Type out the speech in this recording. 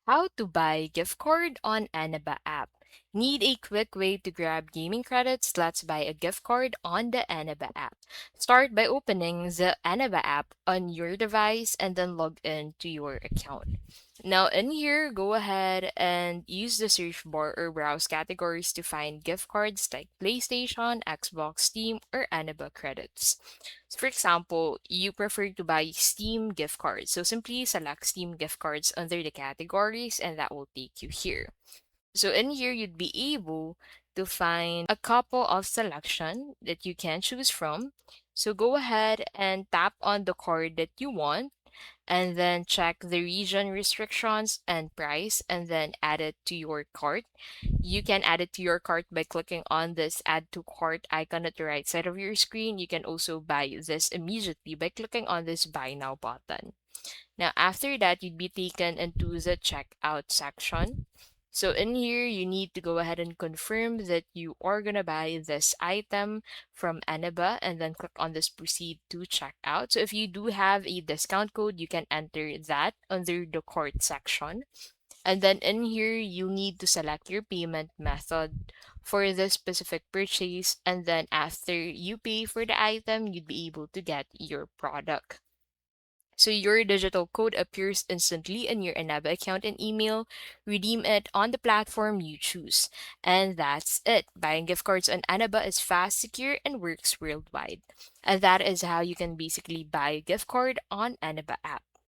How to buy gift card on Eneba app. Need a quick way to grab gaming credits? Let's buy a gift card on the Eneba app. Start by opening the Eneba app on your device and then log in to your account. Now in here, go ahead and use the search bar or browse categories to find gift cards like PlayStation, Xbox, Steam, or Eneba credits. So for example, you prefer to buy Steam gift cards. So simply select Steam gift cards under the categories and that will take you here. So in here, you'd be able to find a couple of selection that you can choose from. So go ahead and tap on the card that you want and then check the region restrictions and price and then add it to your cart. You can add it to your cart by clicking on this add to cart icon at the right side of your screen. You can also buy this immediately by clicking on this buy now button. Now, after that, you'd be taken into the checkout section. So in here, you need to go ahead and confirm that you are gonna buy this item from Eneba and then click on this proceed to checkout. So if you do have a discount code, you can enter that under the cart section. And then in here, you need to select your payment method for this specific purchase. And then after you pay for the item, you'd be able to get your product. So your digital code appears instantly in your Eneba account and email. Redeem it on the platform you choose. And that's it. Buying gift cards on Eneba is fast, secure, and works worldwide. And that is how you can basically buy a gift card on Eneba app.